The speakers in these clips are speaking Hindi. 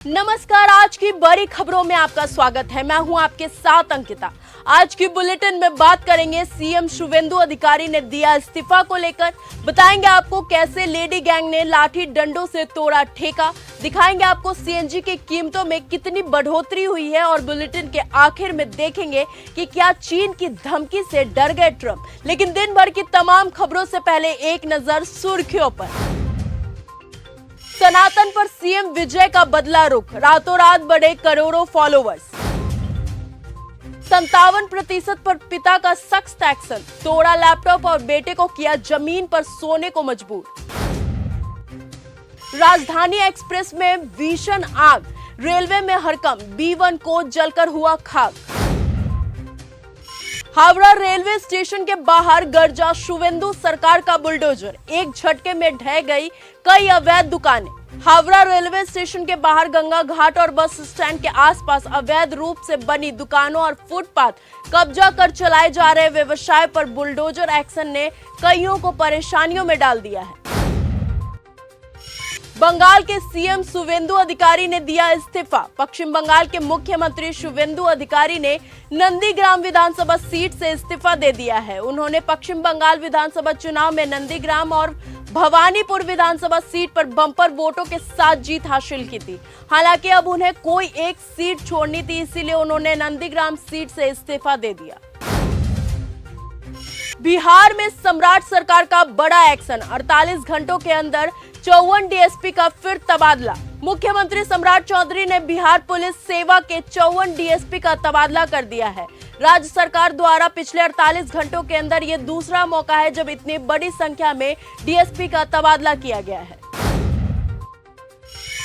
नमस्कार, आज की बड़ी खबरों में आपका स्वागत है। मैं हूं आपके साथ अंकिता। आज की बुलेटिन में बात करेंगे सीएम शुवेंदु अधिकारी ने दिया इस्तीफा को लेकर, बताएंगे आपको कैसे लेडी गैंग ने लाठी डंडों से तोड़ा ठेका, दिखाएंगे आपको सीएनजी की कीमतों में कितनी बढ़ोतरी हुई है और बुलेटिन के आखिर में देखेंगे कि क्या चीन की धमकी से डर गए ट्रंप। लेकिन दिन भर की तमाम खबरों से पहले एक नजर सुर्खियों पर। सनातन पर सीएम विजय का बदला रुख, रातों रात बढ़े करोड़ों फॉलोवर्स। 57% पर पिता का सख्त एक्शन, तोड़ा लैपटॉप और बेटे को किया जमीन पर सोने को मजबूर। राजधानी एक्सप्रेस में भीषण आग, रेलवे में हड़कंप, B1 को जलकर हुआ खाक। हावड़ा रेलवे स्टेशन के बाहर गरजा शुवेंदु सरकार का बुलडोजर, एक झटके में ढह गई कई अवैध दुकानें। हावड़ा रेलवे स्टेशन के बाहर गंगा घाट और बस स्टैंड के आसपास अवैध रूप से बनी दुकानों और फुटपाथ कब्जा कर चलाए जा रहे व्यवसाय पर बुलडोजर एक्शन ने कईयों को परेशानियों में डाल दिया है। बंगाल के सीएम शुवेंदु अधिकारी ने दिया इस्तीफा। पश्चिम बंगाल के मुख्यमंत्री शुवेंदु अधिकारी ने नंदीग्राम विधानसभा सीट से इस्तीफा दे दिया है। उन्होंने पश्चिम बंगाल विधानसभा चुनाव में नंदीग्राम और भवानीपुर विधानसभा सीट पर बम्पर वोटों के साथ जीत हासिल की थी। हालांकि अब उन्हें कोई एक सीट छोड़नी थी, इसीलिए उन्होंने नंदीग्राम सीट से इस्तीफा दे दिया। बिहार में सम्राट सरकार का बड़ा एक्शन, 48 घंटों के अंदर 54 डीएसपी का फिर तबादला। मुख्यमंत्री सम्राट चौधरी ने बिहार पुलिस सेवा के 54 डीएसपी का तबादला कर दिया है। राज्य सरकार द्वारा पिछले 48 घंटों के अंदर यह दूसरा मौका है जब इतनी बड़ी संख्या में डीएसपी का तबादला किया गया है।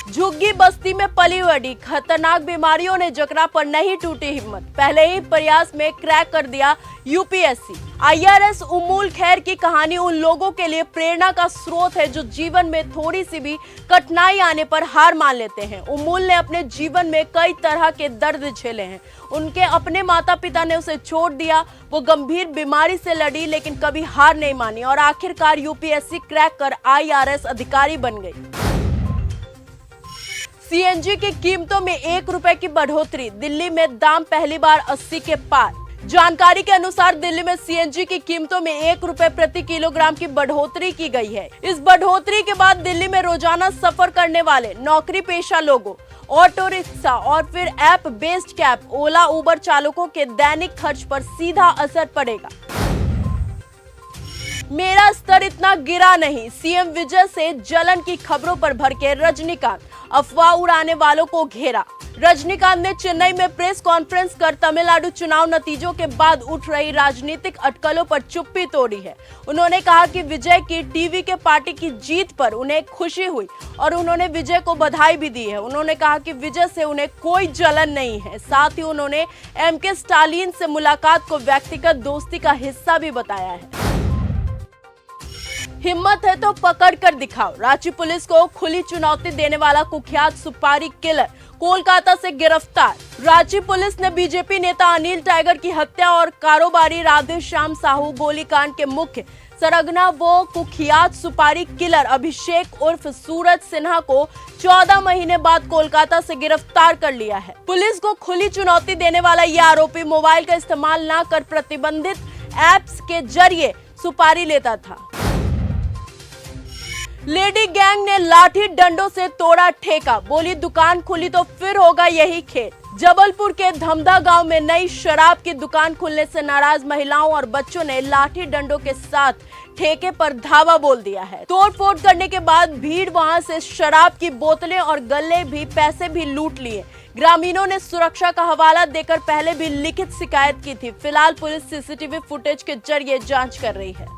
झुग्गी बस्ती में पली बड़ी खतरनाक बीमारियों ने जकरा पर नहीं टूटी हिम्मत, पहले ही प्रयास में क्रैक कर दिया यूपीएससी। आईआरएस उमूल खैर की कहानी उन लोगों के लिए प्रेरणा का स्रोत है जो जीवन में थोड़ी सी भी कठिनाई आने पर हार मान लेते हैं। उमूल ने अपने जीवन में कई तरह के दर्द झेले हैं। उनके अपने माता पिता ने उसे छोड़ दिया, वो गंभीर बीमारी से लड़ी लेकिन कभी हार नहीं मानी और आखिरकार यूपीएससी क्रैक कर आईआरएस अधिकारी बन गई। सीएनजी की कीमतों में 1 रुपए की बढ़ोतरी, दिल्ली में दाम पहली बार 80 के पार। जानकारी के अनुसार दिल्ली में सीएनजी की कीमतों में 1 रुपए प्रति किलोग्राम की बढ़ोतरी की गई है। इस बढ़ोतरी के बाद दिल्ली में रोजाना सफर करने वाले नौकरी पेशा लोगों, ऑटो रिक्शा और फिर ऐप बेस्ड कैब, ओला, उबर चालकों के दैनिक खर्च पर सीधा असर पड़ेगा। मेरा स्तर इतना गिरा नहीं, सीएम विजय से जलन की खबरों पर भड़के रजनीकांत, अफवाह उड़ाने वालों को घेरा। रजनीकांत ने चेन्नई में प्रेस कॉन्फ्रेंस कर तमिलनाडु चुनाव नतीजों के बाद उठ रही राजनीतिक अटकलों पर चुप्पी तोड़ी है। उन्होंने कहा कि विजय की टीवी के पार्टी की जीत पर उन्हें खुशी हुई और उन्होंने विजय को बधाई भी दी है। उन्होंने कहा कि विजय से उन्हें कोई जलन नहीं है। साथ ही उन्होंने एमके स्टालिन से मुलाकात को व्यक्तिगत दोस्ती का हिस्सा भी बताया है। हिम्मत है तो पकड़ कर दिखाओ, रांची पुलिस को खुली चुनौती देने वाला कुख्यात सुपारी किलर कोलकाता से गिरफ्तार। रांची पुलिस ने बीजेपी नेता अनिल टाइगर की हत्या और कारोबारी राधे श्याम साहू गोलीकांड के मुख्य सरगना वो कुख्यात सुपारी किलर अभिषेक उर्फ सूरज सिन्हा को 14 महीने बाद कोलकाता से गिरफ्तार कर लिया है। पुलिस को खुली चुनौती देने वाला यह आरोपी मोबाइल का इस्तेमाल न कर प्रतिबंधित ऐप्स के जरिए सुपारी लेता था। लेडी गैंग ने लाठी डंडों से तोड़ा ठेका, बोली दुकान खुली तो फिर होगा यही खेल। जबलपुर के धमदा गांव में नई शराब की दुकान खुलने से नाराज महिलाओं और बच्चों ने लाठी डंडों के साथ ठेके पर धावा बोल दिया है। तोड़फोड़ करने के बाद भीड़ वहां से शराब की बोतलें और गल्ले भी पैसे भी लूट लिए। ग्रामीणों ने सुरक्षा का हवाला देकर पहले भी लिखित शिकायत की थी। फिलहाल पुलिस सीसीटीवी फुटेज के जरिए जांच कर रही है।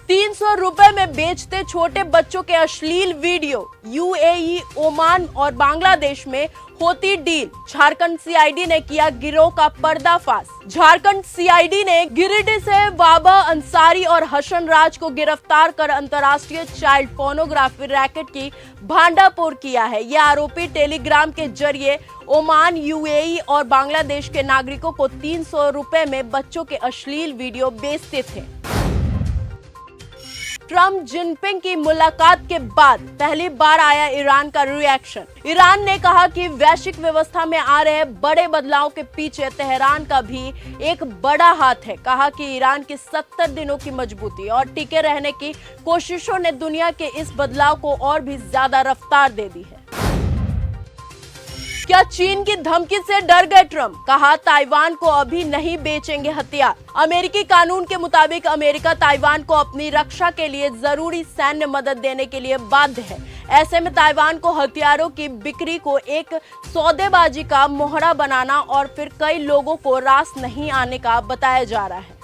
300 रुपए में बेचते छोटे बच्चों के अश्लील वीडियो, यूएई, ओमान और बांग्लादेश में होती डील। झारखंड सीआईडी ने किया गिरोह का पर्दाफाश। झारखंड सीआईडी ने गिरिडीह से वाबा अंसारी और हसन राज को गिरफ्तार कर अंतर्राष्ट्रीय चाइल्ड पोर्नोग्राफी रैकेट की भांडाफोड़ किया है। ये आरोपी टेलीग्राम के जरिए ओमान, यूएई और बांग्लादेश के नागरिकों को 300 रुपए में बच्चों के अश्लील वीडियो बेचते थे। ट्रम्प जिनपिंग की मुलाकात के बाद पहली बार आया ईरान का रिएक्शन। ईरान ने कहा कि वैश्विक व्यवस्था में आ रहे बड़े बदलाव के पीछे तेहरान का भी एक बड़ा हाथ है। कहा कि ईरान की 70 दिनों की मजबूती और टिके रहने की कोशिशों ने दुनिया के इस बदलाव को और भी ज्यादा रफ्तार दे दी है। क्या चीन की धमकी से डर गए ट्रम्प? कहा ताइवान को अभी नहीं बेचेंगे हथियार। अमेरिकी कानून के मुताबिक अमेरिका ताइवान को अपनी रक्षा के लिए जरूरी सैन्य मदद देने के लिए बाध्य है। ऐसे में ताइवान को हथियारों की बिक्री को एक सौदेबाजी का मोहरा बनाना और फिर कई लोगों को रास नहीं आने का बताया जा रहा है।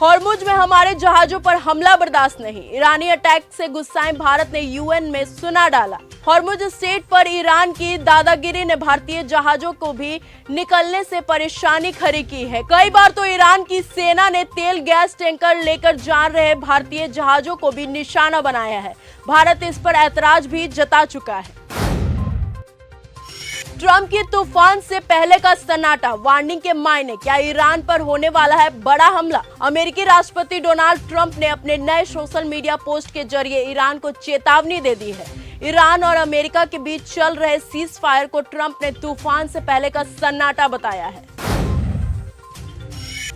हॉर्मुज में हमारे जहाजों पर हमला बर्दाश्त नहीं। ईरानी अटैक से गुस्साए भारत ने यूएन में सुना डाला। हॉर्मुज स्ट्रेट पर ईरान की दादागिरी ने भारतीय जहाजों को भी निकलने से परेशानी खड़ी की है। कई बार तो ईरान की सेना ने तेल गैस टैंकर लेकर जा रहे भारतीय जहाजों को भी निशाना बनाया है। भारत इस पर ऐतराज भी जता चुका है। ट्रम्प की तूफान से पहले का सन्नाटा, वार्निंग के मायने। क्या ईरान पर होने वाला है बड़ा हमला? अमेरिकी राष्ट्रपति डोनाल्ड ट्रम्प ने अपने नए सोशल मीडिया पोस्ट के जरिए ईरान को चेतावनी दे दी है। ईरान और अमेरिका के बीच चल रहे सीज फायर को ट्रम्प ने तूफान से पहले का सन्नाटा बताया है।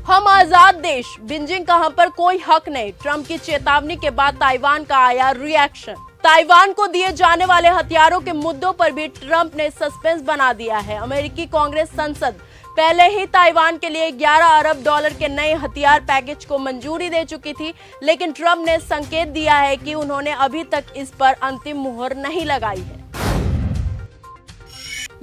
हम आजाद देश, बीजिंग का हम पर कोई हक नहीं। ट्रम्प की चेतावनी के बाद ताइवान का आया रिएक्शन। ताइवान को दिए जाने वाले हथियारों के मुद्दों पर भी ट्रम्प ने सस्पेंस बना दिया है। अमेरिकी कांग्रेस संसद पहले ही ताइवान के लिए $11 अरब के नए हथियार पैकेज को मंजूरी दे चुकी थी, लेकिन ट्रम्प ने संकेत दिया है कि उन्होंने अभी तक इस पर अंतिम मुहर नहीं लगाई है।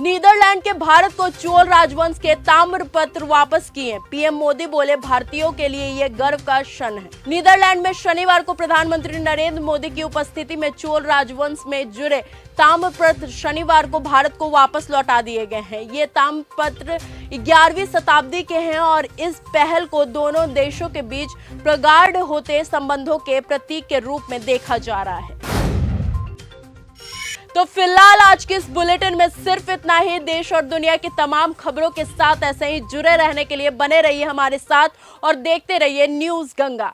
नीदरलैंड के भारत को चोल राजवंश के ताम्रपत्र वापस किए। पीएम मोदी बोले भारतीयों के लिए ये गर्व का क्षण है। नीदरलैंड में शनिवार को प्रधानमंत्री नरेंद्र मोदी की उपस्थिति में चोल राजवंश में जुड़े ताम्रपत्र शनिवार को भारत को वापस लौटा दिए गए हैं। ये ताम्रपत्र 11वीं शताब्दी के हैं और इस पहल को दोनों देशों के बीच प्रगाढ़ होते संबंधों के प्रतीक के रूप में देखा जा रहा है। तो फिलहाल आज के इस बुलेटिन में सिर्फ इतना ही। देश और दुनिया की तमाम खबरों के साथ ऐसे ही जुड़े रहने के लिए बने रहिए हमारे साथ और देखते रहिए न्यूज़ गंगा।